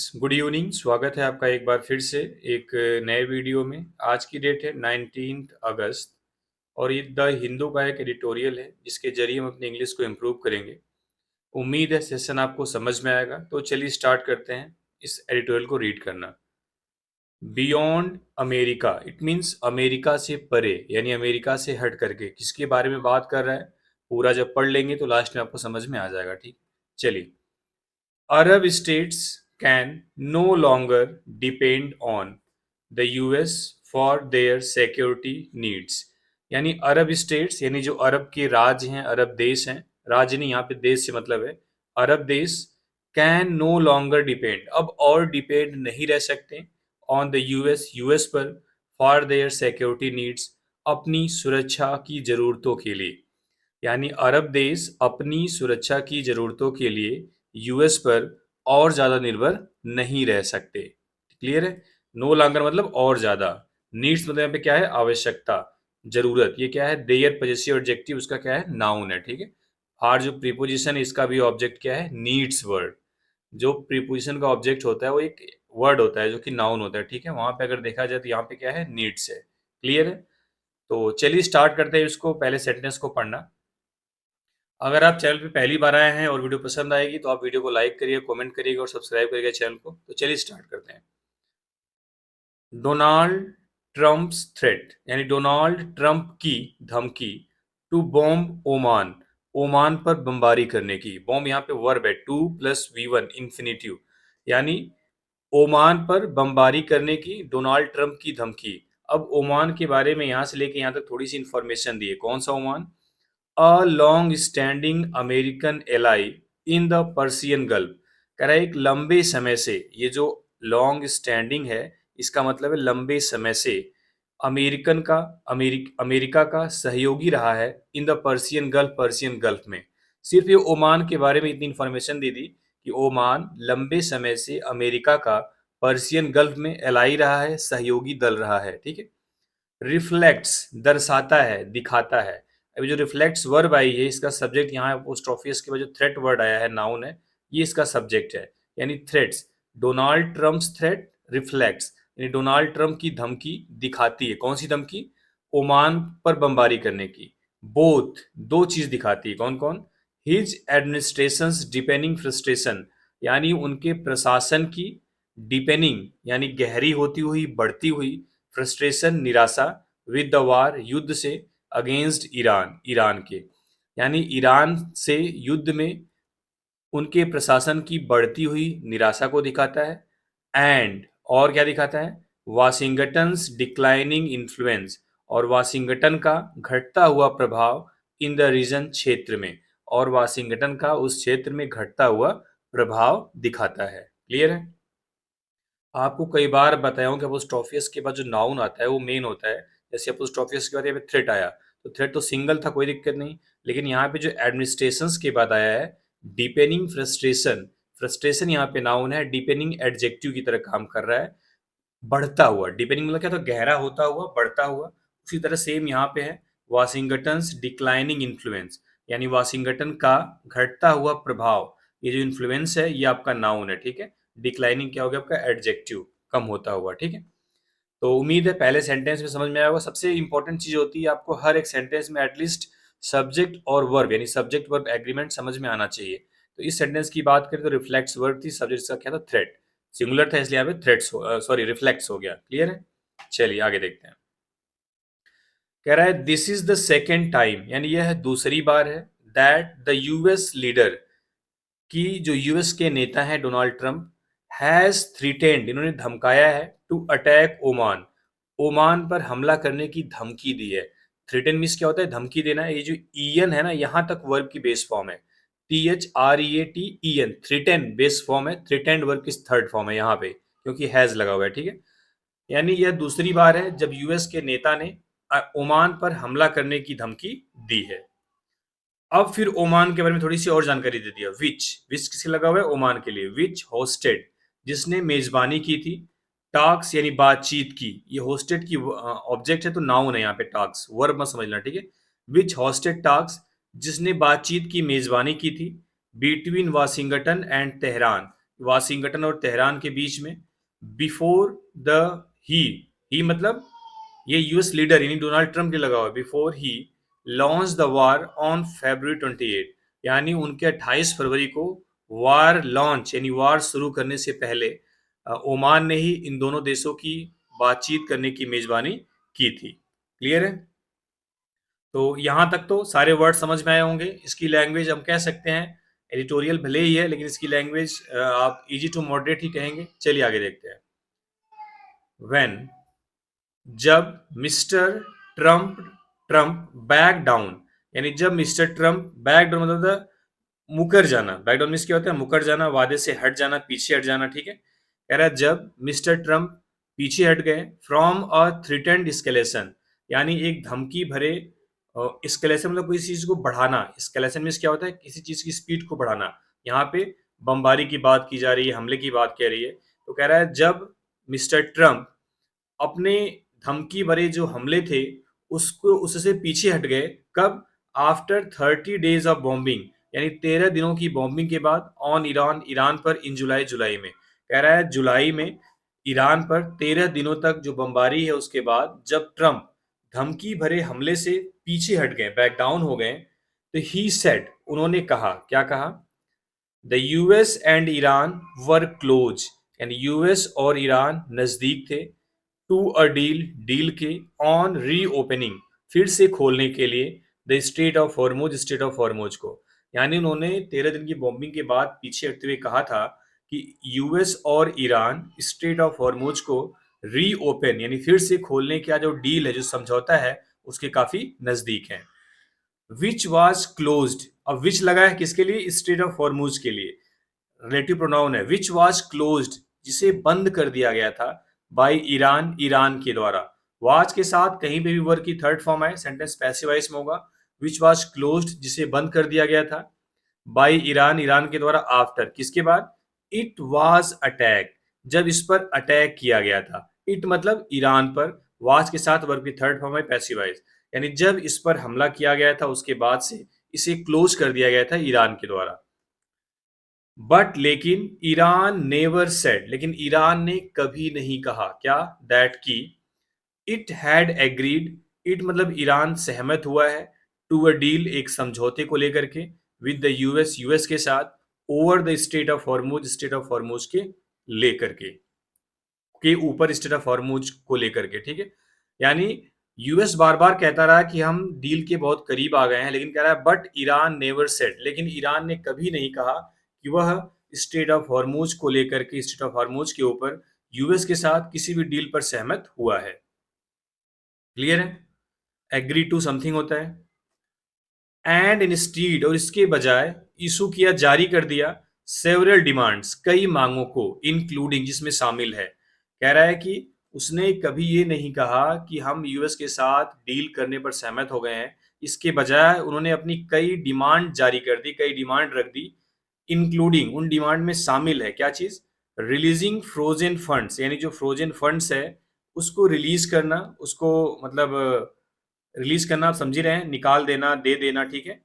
Good evening. स्वागत है आपका एक बार फिर से एक नए वीडियो में। आज की डेट है 19 अगस्त और ये द हिंदू का एक एडिटोरियल है जिसके जरिए हम अपनी इंग्लिश को इम्प्रूव करेंगे। उम्मीद है सेशन आपको समझ में आएगा। तो चलिए स्टार्ट करते हैं इस एडिटोरियल को रीड करना। Beyond America, it means America से परे, यानी अमेरिका से हट करके किसके बारे में बात कर रहा है। पूरा जब पढ़ लेंगे तो लास्ट में आपको समझ में आ जाएगा। ठीक, चलिए। Arab states can no longer depend on the US for their security needs। यानी अरब स्टेट्स, यानी जो अरब के राज्य हैं, अरब देश हैं, राज्य नहीं, यहाँ पे देश से मतलब है अरब देश, कैन नो लॉन्गर डिपेंड, अब और डिपेंड नहीं रह सकते, ऑन द यूएस, यूएस पर, फॉर देयर सिक्योरिटी नीड्स, अपनी सुरक्षा की ज़रूरतों के लिए। यानी अरब देश अपनी सुरक्षा की ज़रूरतों के लिए यूएस पर और ज़्यादा निर्भर नहीं रह सकते। क्लियर है? नो लॉन्गर मतलब और ज़्यादा, नीड्स मतलब यहाँ पे क्या है, आवश्यकता, ज़रूरत। ये क्या है, देयर पजेसिव एडजेक्टिव, उसका क्या है, नाउन है। ठीक है। हार जो प्रीपोजिशन है इसका भी ऑब्जेक्ट क्या है, नीड्स वर्ड। जो प्रीपोजिशन का ऑब्जेक्ट होता है वो एक वर्ड होता है जो कि नाउन होता है। ठीक है, वहां पे अगर देखा जाए तो यहाँ पे क्या है, नीड्स है। क्लियर है? तो चलिए स्टार्ट करते हैं इसको, पहले सेंटेंस को पढ़ना। अगर आप चैनल पे पहली बार आए हैं और वीडियो पसंद आएगी तो आप वीडियो को लाइक करिए, कमेंट करिएगा और सब्सक्राइब करिएगा चैनल को। तो चलिए स्टार्ट करते हैं। डोनाल्ड ट्रम्प्स थ्रेट, यानी डोनाल्ड ट्रंप की धमकी, टू बॉम्ब ओमान, ओमान पर बमबारी करने की। बॉम्ब यहाँ पे वर्ब है, टू प्लस V1 इन्फिनिटिव, यानी ओमान पर बमबारी करने की डोनाल्ड ट्रंप की धमकी। अब ओमान के बारे में यहाँ से लेके यहाँ तक थोड़ी सी इंफॉर्मेशन दी है। कौन सा Oman? A long standing American ally in the Persian gulf. कह रहा है एक लंबे समय से, ये जो लॉन्ग स्टैंडिंग है इसका मतलब है लंबे समय से, अमेरिकन का, अमेरिका का सहयोगी रहा है in the Persian gulf, Persian gulf में। सिर्फ ये ओमान के बारे में इतनी इंफॉर्मेशन दी थी कि ओमान लंबे समय से अमेरिका का पर्सियन गल्फ में एलाई रहा है, सहयोगी दल रहा है। ठीक है। रिफ्लेक्ट्स दर्शाता है, दिखाता है। अभी जो रिफ्लेक्ट्स वर्ब आई है इसका सब्जेक्ट यहाँ अपोस्ट्रोफियस के बाद जो थ्रेट वर्ड आया है, नाउन है, ये इसका सब्जेक्ट है। यानी threats, Donald Trump's threat reflects, यानी डोनाल्ड ट्रम्प की धमकी दिखाती है। कौन सी धमकी? ओमान पर बमबारी करने की। बोथ, दो चीज दिखाती है। कौन कौन? हिज एडमिनिस्ट्रेशंस डिपेनिंग फ्रस्ट्रेशन, यानी उनके प्रशासन की डिपेनिंग, यानी गहरी होती हुई, बढ़ती हुई, फ्रस्ट्रेशन निराशा, विद द वार युद्ध से, अगेंस्ट ईरान, ईरान के, यानी ईरान से युद्ध में उनके प्रशासन की बढ़ती हुई निराशा को दिखाता है। एंड, और क्या दिखाता है? वाशिंगटन्स डिक्लाइनिंग इन्फ्लुएंस, और वाशिंगटन का घटता हुआ प्रभाव इन द रीजन, क्षेत्र में, और वाशिंगटन का उस क्षेत्र में घटता हुआ प्रभाव दिखाता है। क्लियर है? आपको कई बार बताया हूँ कि अपोस्ट्रोफियस के बाद जो नाउन आता है वो मेन होता है। जैसे अपोस्ट्रोफियस के बाद यहाँ पे थ्रेट आया, तो थ्रेट तो सिंगल था, कोई दिक्कत नहीं। लेकिन यहाँ पे जो एडमिनिस्ट्रेशंस के बाद आया है, डिपेनिंग फ्रस्ट्रेशन, फ्रस्ट्रेशन यहाँ पे नाउन है, डिपेनिंग एडजेक्टिव की तरह काम कर रहा है। बढ़ता हुआ, डिपेनिंग मतलब क्या, तो गहरा होता हुआ, बढ़ता हुआ। उसी तरह सेम यहाँ पे है, वाशिंगटन्स डिक्लाइनिंग इन्फ्लुएंस, यानी वाशिंगटन का घटता हुआ प्रभाव। ये जो इन्फ्लुएंस है ये आपका नाउन है। ठीक है। डिक्लाइनिंग क्या हो गया आपका? एडजेक्टिव, कम होता हुआ। ठीक है। तो उम्मीद है पहले सेंटेंस में समझ में आया होगा। सबसे इंपॉर्टेंट चीज होती है आपको हर एक सेंटेंस में एटलीस्ट सब्जेक्ट और वर्ब, यानी सब्जेक्ट वर्ब एग्रीमेंट समझ में आना चाहिए। तो इस सेंटेंस की बात करें तो रिफ्लेक्ट्स वर्ब थी, सब्जेक्ट का क्या था? थ्रेट, सिंगुलर था इसलिए यहाँ पे थ्रेट्स सॉरी रिफ्लेक्ट्स हो गया। क्लियर है? चलिए आगे देखते हैं। कह रहा है this is the second time, यानी यह दूसरी बार है, दैट द यूएस लीडर, कि जो यूएस के नेता हैं डोनाल्ड ट्रंप, हैज थ्रीटेंड, इन्होंने धमकाया है, टू अटैक ओमान, ओमान पर हमला करने की धमकी दी है। थ्रेटन मीन्स क्या होता है? धमकी देना। ये जो ईएन है ना, यहां तक वर्ब की बेस फॉर्म है, THREATEN, थ्रेटन बेस फॉर्म है, थ्रेटेंड वर्ब की थर्ड फॉर्म है यहाँ पे, क्योंकि हैज लगा हुआ है। ठीक है। यानी यह दूसरी बार है जब यूएस के नेता ने ओमान पर हमला करने की धमकी दी है। अब फिर ओमान के बारे में थोड़ी सी और जानकारी दे दिया। विच किसके लगा हुआ है? ओमान के लिए। विच होस्टेड, जिसने मेजबानी की थी, टास्क यानी बातचीत की, ये होस्टेड की ऑब्जेक्ट है तो नाउन है यहाँ पे, टास्क वर्ब मत समझना। ठीक है। विच होस्टेड टास्क, जिसने बातचीत की मेजबानी की थी, between Washington and Tehran, Washington और तेहरान के बीच में, बिफोर द ही मतलब ये यूएस लीडर यानी डोनाल्ड ट्रंप के लगा हुआ है, before he launch the war on February 28, यानी उनके 28 फरवरी को वार लॉन्च यानी वार शुरू करने से पहले ओमान ने ही इन दोनों देशों की बातचीत करने की मेजबानी की थी। क्लियर है? तो यहाँ तक तो सारे वर्ड समझ में आए होंगे। इसकी लैंग्वेज हम कह सकते हैं, एडिटोरियल भले ही है लेकिन इसकी लैंग्वेज आप इजी टू मॉडरेट ही कहेंगे। चलिए आगे देखते हैं। व्हेन, जब mister Trump Trump back down, यानी जब मिस्टर ट्रंप बैक डाउन मतलब मुकर जाना, बैक डाउन मीन्स क्या होता है? मुकर जाना, वादे से हट जाना, पीछे हट जाना। ठीक है, कह रहा है जब मिस्टर ट्रंप पीछे हट गए फ्रॉम अ थ्रेटेंड एस्केलेशन, यानी एक धमकी भरे एस्केलेशन मतलब किसी चीज को बढ़ाना। एस्केलेशन मीन्स क्या होता है? किसी चीज की स्पीड को बढ़ाना। यहाँ पे बमबारी की बात की जा रही है, हमले की बात कह रही है। तो कह रहा है जब मिस्टर ट्रंप अपने धमकी भरे जो हमले थे उसको उससे पीछे हट गए। कब? आफ्टर 30 days ऑफ बॉम्बिंग, यानी 13 दिनों की बॉम्बिंग के बाद ऑन ईरान, ईरान पर इन जुलाई, जुलाई में कह रहा है जुलाई में ईरान पर 13 दिनों तक जो बमबारी है उसके बाद जब ट्रंप धमकी भरे हमले से पीछे हट गए, बैक डाउन हो गए, तो ही सेड, उन्होंने कहा, क्या कहा? The US and Iran were close, यानी यूएस और ईरान नजदीक थे, टू अ डील, डील के, ऑन री ओपनिंग, फिर से खोलने के लिए, the state of Hormuz, state of Hormuz को। यानी उन्होंने 13 दिन की बॉम्बिंग के बाद पीछे हटते हुए कहा था कि यूएस और ईरान स्टेट ऑफ हॉर्मुज को री ओपन यानी फिर से खोलने का जो डील है, जो समझौता है, उसके काफी नजदीक है। विच वॉज क्लोज्ड, अब विच लगा है किसके लिए? स्टेट ऑफ हॉर्मुज के लिए। रिलेटिव प्रोनाउन है। विच वॉज क्लोज्ड, जिसे बंद कर दिया गया था, बाय ईरान, ईरान के द्वारा। वाज के साथ कहीं पे भी वर्ग की थर्ड फॉर्म आए, सेंटेंस पैसिव वॉइस में होगा। विच वॉज क्लोज्ड, जिसे बंद कर दिया गया था, बाय ईरान, ईरान के द्वारा, आफ्टर, किसके बाद? इट वॉज अटैक, जब इस पर अटैक किया गया था। इट मतलब ईरान पर, वाज के साथ वर्ग की थर्ड फॉर्म है पैसिव वॉइस, यानी जब इस पर हमला किया गया था उसके बाद से इसे क्लोज कर दिया गया था ईरान के द्वारा। बट लेकिन ईरान नेवर सेड, लेकिन ईरान ने कभी नहीं कहा, क्या? दैट की इट हैड एग्रीड, इट मतलब ईरान सहमत हुआ है, टू अ डील, एक समझौते को लेकर के, विद द यूएस, यूएस के साथ, over the state of Hormuz, state of Hormuz के लेकर के ऊपर, स्टेट ऑफ हॉर्मुज को लेकर के। ठीक है, यानी यूएस बार बार कहता रहा कि हम डील के बहुत करीब आ गए हैं, लेकिन कह रहा है बट ईरान नेवर सेड, लेकिन ईरान ने कभी नहीं कहा कि वह स्टेट ऑफ हॉर्मुज को लेकर के, स्टेट ऑफ हॉर्मुज के ऊपर यूएस के साथ किसी भी डील पर सहमत हुआ है। क्लियर है? एग्री टू समथिंग होता है। एंड इंस्टीड, और इसके बजाय इशू किया, जारी कर दिया, सेवरल डिमांड्स, कई मांगों को, इंक्लूडिंग, जिसमें शामिल है। कह रहा है कि उसने कभी ये नहीं कहा कि हम यूएस के साथ डील करने पर सहमत हो गए हैं, इसके बजाय उन्होंने अपनी कई डिमांड जारी कर दी, कई डिमांड रख दी, इंक्लूडिंग, उन डिमांड में शामिल है क्या चीज? रिलीजिंग फ्रोजन फंड्स, यानी जो फ्रोजन फंड्स है उसको रिलीज करना, उसको मतलब रिलीज करना, आप समझ ही रहे हैं, निकाल देना, दे देना। ठीक है,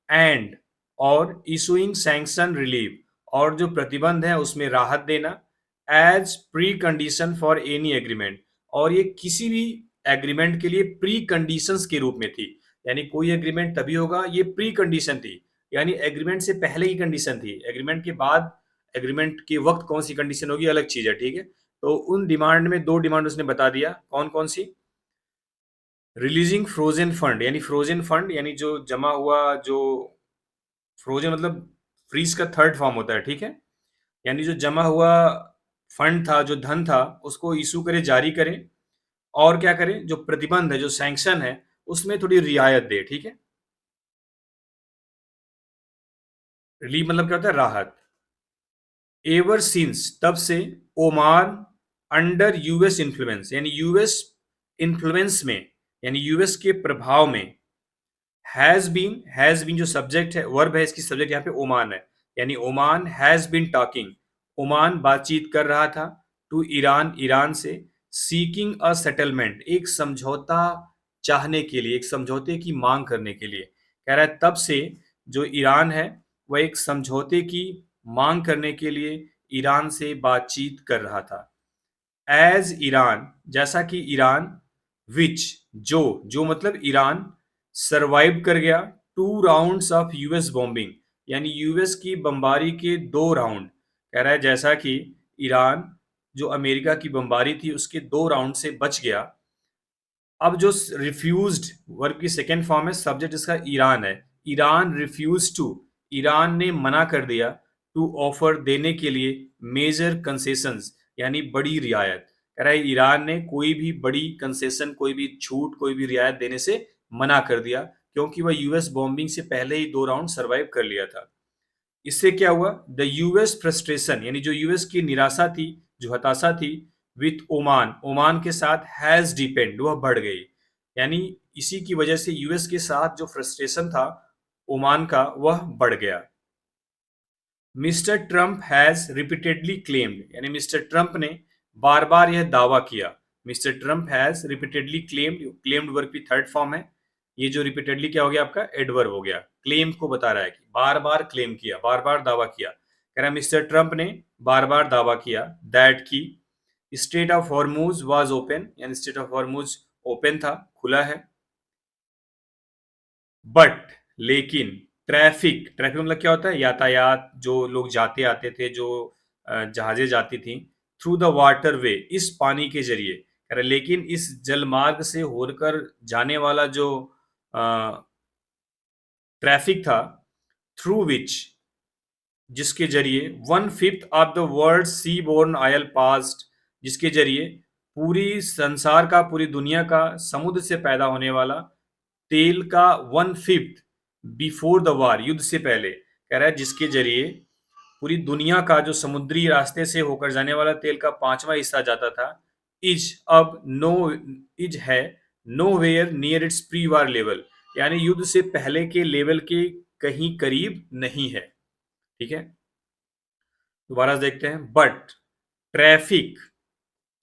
एंड, और इशूइंग सैंक्शन रिलीफ, और जो प्रतिबंध है उसमें राहत देना, as precondition for any agreement, और ये किसी भी एग्रीमेंट के लिए प्री कंडीशंस के रूप में थी, यानी कोई एग्रीमेंट तभी होगा, ये प्री कंडीशन थी, यानी एग्रीमेंट से पहले की कंडीशन थी, एग्रीमेंट के बाद, एग्रीमेंट के वक्त कौन सी कंडीशन होगी अलग चीज है। ठीक है, तो उन डिमांड में दो डिमांड उसने बता दिया, कौन कौन सी? रिलीजिंग फ्रोजन फंड, यानी फ्रोजन फंड यानी जो जमा हुआ, जो फ्रोजन मतलब फ्रीज का थर्ड फॉर्म होता है। ठीक है, यानी जो जमा हुआ फंड था, जो धन था, उसको इशू करे, जारी करें, और क्या करें, जो प्रतिबंध है, जो सैंक्शन है, उसमें थोड़ी रियायत दे। ठीक है, रिलीफ मतलब क्या होता है? राहत। एवर सिंस, तब से, ओमान अंडर यूएस इन्फ्लुएंस, यानी यूएस इन्फ्लुएंस में, यानी यूएस के प्रभाव में, हैज बीन जो सब्जेक्ट है, वर्ब है, इसकी सब्जेक्ट यहाँ पे ओमान है, यानी Oman has been talking, Oman बातचीत कर रहा था, टू ईरान, ईरान से, सीकिंग अ सेटलमेंट, एक समझौता चाहने के लिए, एक समझौते की मांग करने के लिए। कह रहा है तब से जो ईरान है वह एक समझौते की मांग करने के लिए ईरान से बातचीत कर रहा था। एज ईरान, जैसा कि ईरान, विच, जो मतलब ईरान सरवाइव कर गया 2 राउंड्स ऑफ यूएस बॉम्बिंग, यानी यूएस की बमबारी के 2 राउंड। कह रहा है जैसा कि ईरान जो अमेरिका की बमबारी थी उसके 2 राउंड से बच गया। अब जो रिफ्यूज्ड वर्ब की सेकेंड फॉर्म है, सब्जेक्ट इसका ईरान है। ईरान रिफ्यूज टू, ईरान ने मना कर दिया, टू ऑफर देने के लिए, मेजर कंसेशंस यानी बड़ी रियायत। कह रहा है ईरान ने कोई भी बड़ी कंसेशन, कोई भी छूट, कोई भी रियायत देने से मना कर दिया, क्योंकि वह यूएस बॉम्बिंग से पहले ही 2 राउंड सर्वाइव कर लिया था। इससे क्या हुआ, द यूएस फ्रस्ट्रेशन, यानी जो यूएस की निराशा थी, जो हताशा थी, विथ ओमान, ओमान के साथ, हैज डिपेंड, वह बढ़ गई। यानी इसी की वजह से यूएस के साथ जो फ्रस्ट्रेशन था ओमान का, वह बढ़ गया। Mister Trump has repeatedly claimed, यानी मिस्टर ट्रंप ने बार बार यह दावा किया। Mister Trump has repeatedly claimed, claimed verb की थर्ड फॉर्म है। ये जो रिपीटेडली क्या हो गया आपका, एडवर्ब हो गया। क्लेम को बता रहा है कि बार बार क्लेम किया, बार बार दावा किया। कह रहा है मिस्टर ट्रंप ने बार बार दावा किया दैट की state of Hormuz was open, यानी स्टेट ऑफ हॉर्मूज ओपन था, खुला है। बट, लेकिन, ट्रैफिक, ट्रैफिक मतलब क्या होता है, यातायात, जो लोग जाते आते थे, जो जहाजें जाती थी, थ्रू द वाटर वे, इस पानी के जरिए। कह रहे लेकिन इस जलमार्ग से होकर जाने वाला जो ट्रैफिक था, थ्रू विच, जिसके जरिए 1/5 of the world seaborne oil passed, जिसके जरिए पूरी संसार का, पूरी दुनिया का समुद्र से पैदा होने वाला तेल का 1/5 बिफोर द वार, युद्ध से पहले। कह रहा है जिसके जरिए पूरी दुनिया का जो समुद्री रास्ते से होकर जाने वाला तेल का 5वां हिस्सा जाता था, इज अब नो, इज है nowhere near its prewar level, यानी युद्ध से पहले के लेवल के कहीं करीब नहीं है। ठीक है, दोबारा से देखते हैं। But traffic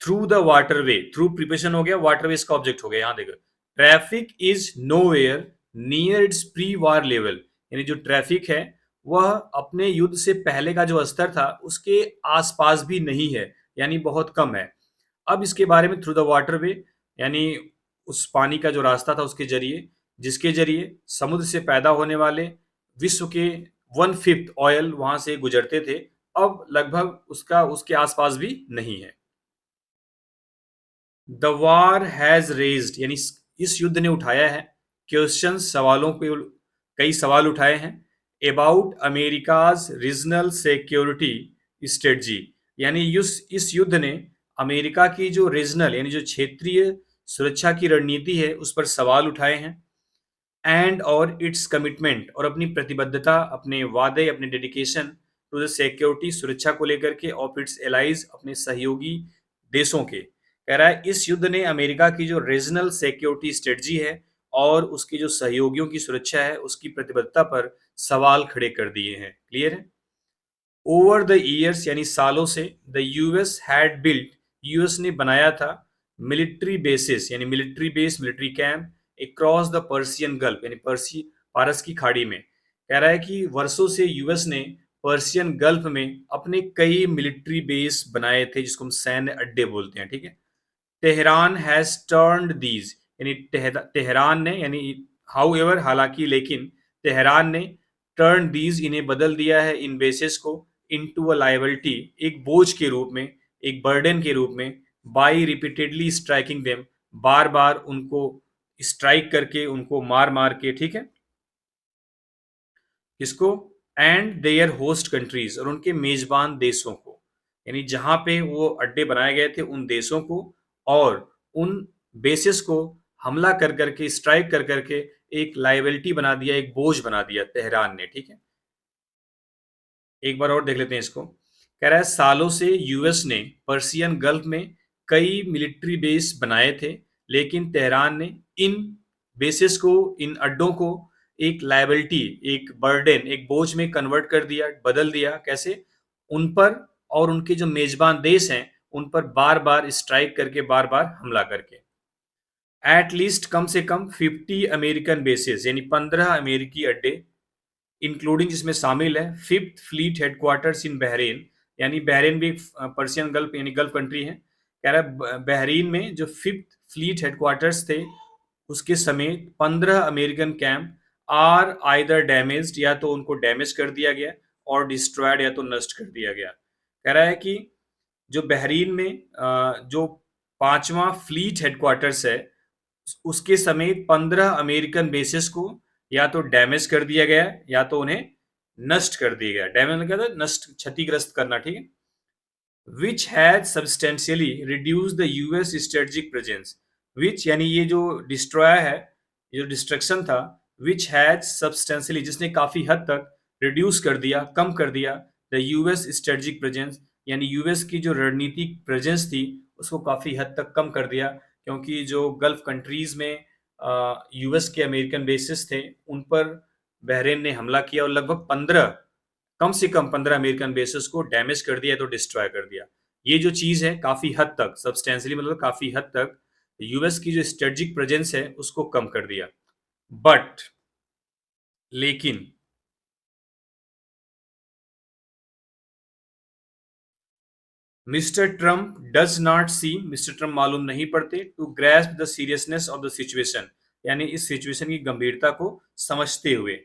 through the waterway, through preparation हो गया, वाटरवे इसका ऑब्जेक्ट हो गया। यहां देखो, traffic is nowhere near its prewar level, यानी जो ट्रैफिक है वह अपने युद्ध से पहले का जो स्तर था उसके आसपास भी नहीं है, यानी बहुत कम है। अब इसके बारे में, थ्रू द वाटरवे, यानी उस पानी का जो रास्ता था उसके जरिए, जिसके जरिए समुद्र से पैदा होने वाले विश्व के 1/5 ऑयल वहां से गुजरते थे, अब लगभग उसका, उसके आसपास भी नहीं है। द वार हैज रेज्ड, यानी इस युद्ध ने उठाया है, क्वेश्चन, सवालों पे, कई सवाल उठाए हैं, about America's regional security strategy, यानी इस युद्ध ने अमेरिका की जो रीजनल, यानी जो क्षेत्रीय सुरक्षा की रणनीति है उस पर सवाल उठाए हैं। एंड और इट्स कमिटमेंट, और अपनी प्रतिबद्धता, अपने वादे, अपने डेडिकेशन टू द सिक्योरिटी, सुरक्षा को लेकर के, ऑफ इट्स एलाइज, अपने सहयोगी देशों के। कह रहा है इस युद्ध ने अमेरिका की जो रीजनल सिक्योरिटी स्ट्रेटजी है और उसकी जो सहयोगियों की सुरक्षा है उसकी प्रतिबद्धता पर सवाल खड़े कर दिए हैं। क्लियर है। ओवर द ईयर्स, यानी सालों से, the US had built, US ने बनाया था, मिलिट्री बेसिस, यानी military base, military camp, across the Persian gulf, यानी पारस की खाड़ी में। कह रहा है कि वर्षों से यूएस ने पर्सियन गल्फ में अपने कई मिलिट्री बेस बनाए थे, जिसको हम सैन्य अड्डे बोलते हैं। ठीक है। तेहरान हैज टर्न्ड दीज, यानी तेहरान ने, यानी हाउ एवर, हालांकि, लेकिन, तेहरान ने टर्न दीज, इन्हें बदल दिया है, इन बेसिस को, इनटू अ लायबिलिटी, एक बोझ के रूप में, एक बर्डन के रूप में, बाई रिपीटेडली स्ट्राइकिंग देम, बार बार उनको स्ट्राइक करके, उनको मार मार के। ठीक है, किसको, एंड देयर होस्ट कंट्रीज, और उनके मेजबान देशों को, यानी जहां पे वो अड्डे बनाए गए थे उन देशों को, और उन बेसिस को हमला कर करके, स्ट्राइक कर करके एक लाइबिलिटी बना दिया, एक बोझ बना दिया तेहरान ने। ठीक है, एक बार और देख लेते हैं इसको। कह रहा है सालों से यूएस ने पर्सियन गल्फ में कई मिलिट्री बेस बनाए थे, लेकिन तेहरान ने इन बेसिस को, इन अड्डों को एक लायबिलिटी, एक बर्डन, एक बोझ में कन्वर्ट कर दिया, बदल दिया। कैसे, उन पर और उनके जो मेजबान देश हैं उन पर बार बार स्ट्राइक करके, बार बार हमला करके। एट लीस्ट, कम से कम 50 अमेरिकन बेसिस, यानी 15 अमेरिकी अड्डे, इंक्लूडिंग, जिसमें शामिल है 5th फ्लीट हेडक्वार्टर्स इन बहरेन, यानी बहरीन भी पर्शियन गल्फ यानी गल्फ कंट्री है। कह रहा है बहरीन में जो 5th फ्लीट हेडक्वार्टर्स थे उसके समेत 15 American camp are either damaged, या तो उनको डैमेज कर दिया गया, और डिस्ट्रॉयड, या तो नष्ट कर दिया गया। कह रहा है कि जो बहरीन में जो 5वां फ्लीट हेडक्वार्टर्स है उसके समेत 15 अमेरिकन बेसिस को या तो डैमेज कर दिया गया या तो उन्हें नष्ट कर दिया गया। डैमेज मतलब क्या था? नष्ट, क्षतिग्रस्त करना, ठीक है। which had substantially reduced the US strategic presence, which यानी ये जो डिस्ट्रॉय है, ये जो डिस्ट्रक्शन था, which had substantially जिसने काफी हद तक रिड्यूस कर दिया, कम कर दिया, द यूएस स्ट्रेटजिक प्रेजेंस यानी यूएस की जो रणनीतिक प्रेजेंस थी उसको काफी हद तक कम कर दिया, क्योंकि जो गल्फ कंट्रीज में यूएस के अमेरिकन बेसिस थे उन पर बहरीन ने हमला किया और लगभग 15, कम से कम 15 अमेरिकन बेसिस को डैमेज कर दिया तो डिस्ट्रॉय कर दिया। ये जो चीज है काफी हद तक सब्सटेंशियली मतलब काफी हद तक यूएस की जो स्ट्रेटजिक प्रेजेंस है उसको कम कर दिया। बट लेकिन मिस्टर ट्रम्प मालूम नहीं पड़ते to grasp the seriousness of the situation, यानी इस सिचुएशन की गंभीरता को समझते हुए।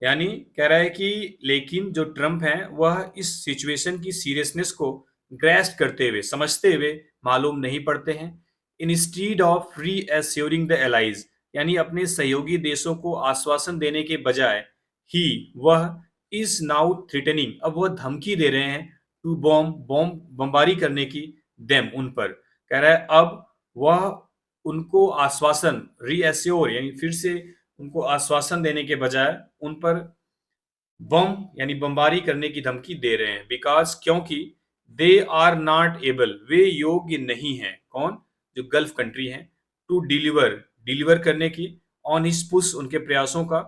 यानी कह रहा है कि लेकिन जो ट्रम्प हैं वह इस सिचुएशन की सीरियसनेस को ग्रैस्प करते हुए, समझते हुए मालूम नहीं पड़ते हैं। इंस्टीड ऑफ रीएश्योरिंग द एलाइज, यानी अपने सहयोगी देशों को आश्वासन देने के बजाय ही वह इज नाउ थ्रेटनिंग, अब वह धमकी दे रहे हैं, टू बॉम्ब बमबारी करने की, देम उन पर। कह रहा है अब वह उनको आश्वासन रीएश्योर यानी फिर से उनको आश्वासन देने के बजाय उन पर बम यानी बमबारी करने की धमकी दे रहे हैं। बिकॉज क्योंकि दे आर नॉट एबल, वे योग्य नहीं हैं, कौन? जो गल्फ कंट्री हैं, टू डिलीवर डिलीवर करने की, ऑन हिज पुश उनके प्रयासों का,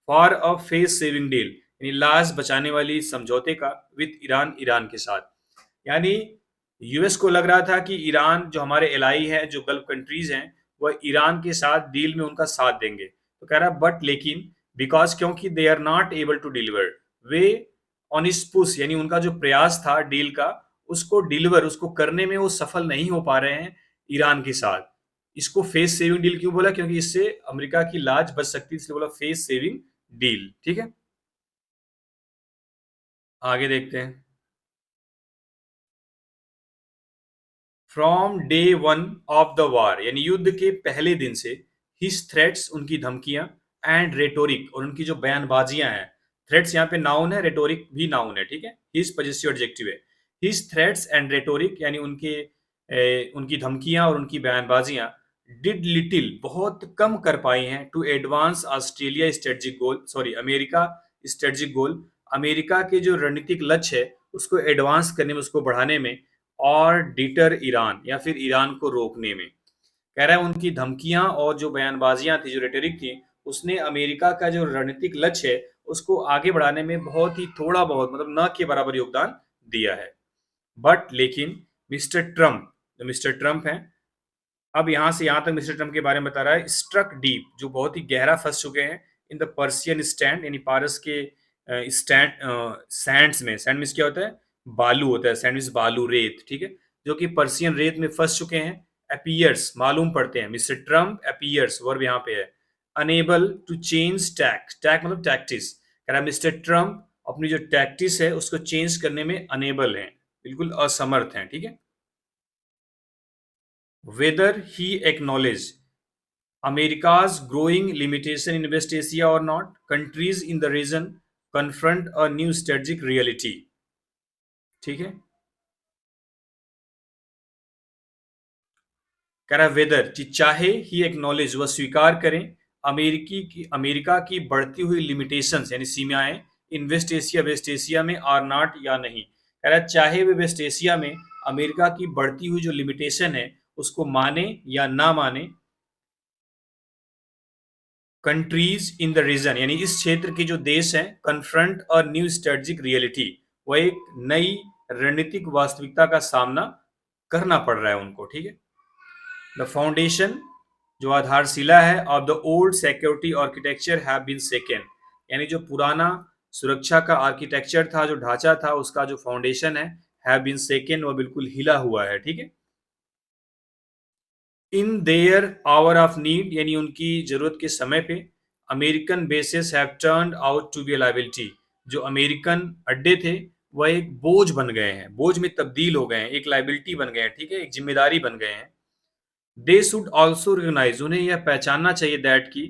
for a face saving deal यानी लाश बचाने वाली समझौते का, विद ईरान ईरान के साथ। यानी यूएस को लग रहा था कि ईरान जो हमारे एलाई है, जो गल्फ कंट्रीज हैं, वह ईरान के साथ डील में उनका साथ देंगे। तो कह रहा है बट लेकिन बिकॉज क्योंकि they are not able to deliver, way on इस पुश यानी उनका जो प्रयास था डील का उसको डिलीवर उसको करने में वो सफल नहीं हो पा रहे हैं ईरान के साथ। इसको फेस सेविंग डील क्यों बोला? क्योंकि इससे अमेरिका की लाज बच सकती है, इसलिए बोला फेस सेविंग डील। ठीक है, आगे देखते हैं। From day one of the war यानी युद्ध के पहले दिन से, हिज थ्रेट्स उनकी धमकियां, एंड रेटोरिक और उनकी जो बयानबाजियां हैं, थ्रेट्स यहाँ पे नाउन है, रेटोरिक भी नाउन है, ठीक है, हिज पजेसिव एडजेक्टिव है। हिज थ्रेट्स एंड रेटोरिक यानी उनके उनकी धमकियां और उनकी बयानबाजियां डिड लिटिल बहुत कम कर पाई हैं, to advance Australia strategic goal, sorry America strategic goal, America के जो रणनीतिक लक्ष्य है उसको एडवांस करने में, उसको बढ़ाने में, और डिटर ईरान या फिर ईरान को रोकने में। कह रहा है उनकी धमकियां और जो बयानबाजियां थी, जो रेटोरिक थी, उसने अमेरिका का जो रणनीतिक लक्ष्य है उसको आगे बढ़ाने में बहुत ही थोड़ा बहुत मतलब न के बराबर योगदान दिया है। बट लेकिन मिस्टर ट्रम्प, जो मिस्टर ट्रम्प हैं, अब यहां से यहां तक मिस्टर ट्रम्प के बारे में बता रहा है, स्ट्रक डीप जो बहुत ही गहरा फंस चुके हैं, इन द पर्सियन स्टैंड यानी पारस के स्टैंड सैंड्स में। सैंड मीन्स क्या होता है? बालू होता है, सैंड मीन्स बालू, रेत, ठीक है, जो कि पर्सियन रेत में फंस चुके हैं। अपीयर्स मालूम पड़ते हैं, मिस्टर ट्रम्प अपीयर्स वर्ब यहाँ पे है, अनेबल टू चेंज टैक, टैक मतलब टैक्टिस। कह रहा है मिस्टर ट्रम्प अपनी जो टैक्टिस है उसको चेंज करने में अनेबल हैं, बिल्कुल असमर्थ हैं, ठीक है। Weather he acknowledge America's growing limitation in West Asia or not, countries in the region confront a new strategic reality। ठीक है, कह रहा वेदर चाहे ही एक्नॉलेज वह स्वीकार करें, अमेरिका की बढ़ती हुई लिमिटेशंस यानी सीमाएं, इन वेस्ट एशिया में आर नॉट या नहीं। कह रहा चाहे वे वेस्ट एशिया में अमेरिका की बढ़ती हुई जो लिमिटेशन है उसको माने या ना माने, कंट्रीज इन द रीजन यानी इस क्षेत्र के जो देश हैं, confront a new strategic reality, वह एक नई रणनीतिक वास्तविकता का सामना करना पड़ रहा है उनको। ठीक है, द फाउंडेशन जो आधारशिला है of the old security architecture have been second, यानी जो पुराना सुरक्षा का आर्किटेक्चर था, जो ढांचा था, उसका जो फाउंडेशन है, हैव बीन शेकन, वह बिल्कुल हिला हुआ है। ठीक है। In their hour of need, यानी उनकी जरूरत के समय पे, American bases have turned out to be liability, जो अमेरिकन अड्डे थे वह एक बोझ बन गए हैं, बोझ में तब्दील हो गए हैं, एक लाइबिलिटी बन गए हैं। ठीक है, एक जिम्मेदारी बन गए हैं। दे शुड ऑल्सो रिकॉग्नाइज, उन्हें यह पहचानना चाहिए दैट की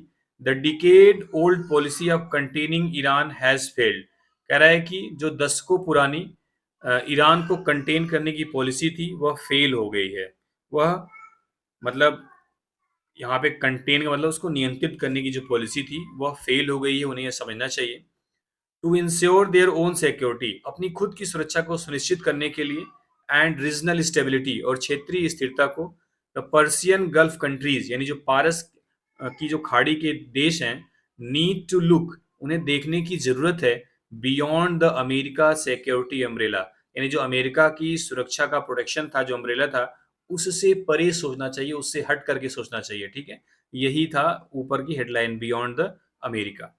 the decade old policy of containing Iran has failed. कह रहा है कि जो दशकों पुरानी ईरान को कंटेन करने की पॉलिसी थी वह फेल हो गई है। वह मतलब यहाँ पे कंटेन का मतलब उसको नियंत्रित करने की जो पॉलिसी थी वह फेल हो गई है, उन्हें यह समझना चाहिए। To ensure their own security, अपनी खुद की सुरक्षा को सुनिश्चित करने के लिए, एंड रीजनल स्टेबिलिटी, और क्षेत्रीय स्थिरता को, द पर्सियन गल्फ कंट्रीज, यानी जो पारस की जो खाड़ी के देश हैं, नीड टू लुक, उन्हें देखने की जरूरत है, beyond the America security umbrella, यानी जो अमेरिका की सुरक्षा का प्रोटेक्शन था, जो अम्ब्रेला था, उससे परे सोचना चाहिए, उससे हट करके सोचना चाहिए। ठीक है, यही था ऊपर की headline, beyond the America.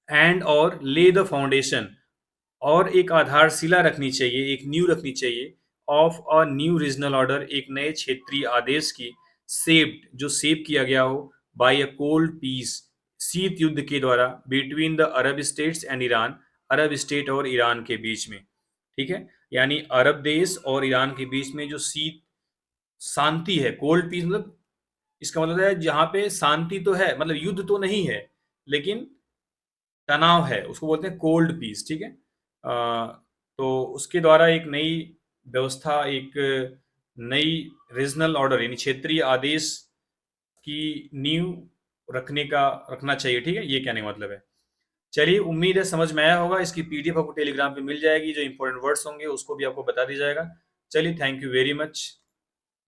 And और ले द फाउंडेशन, और एक आधारशिला रखनी चाहिए, एक नींव रखनी चाहिए, of a new regional order, एक नए क्षेत्रीय आदेश की, सेप्ड, जो सेप किया गया हो, बाय अ कोल्ड पीस, शीत युद्ध के द्वारा, between the Arab states and Iran, Arab state और ईरान के बीच में। ठीक है, यानी अरब देश और ईरान के बीच में जो शीत शांति है, कोल्ड पीस मतलब, इसका मतलब है जहां पे शांति तो है, मतलब युद्ध तो नहीं है, लेकिन तनाव है, उसको बोलते हैं कोल्ड पीस। ठीक है। तो उसके द्वारा एक नई व्यवस्था, एक नई रीजनल ऑर्डर, यानी क्षेत्रीय आदेश की नींव रखना चाहिए। ठीक है, ये कहने का मतलब है। चलिए, उम्मीद है समझ में आया होगा। इसकी पीडीएफ आपको टेलीग्राम पे मिल जाएगी, जो इंपॉर्टेंट वर्ड्स होंगे उसको भी आपको बता दिया जाएगा। चलिए, थैंक यू वेरी मच।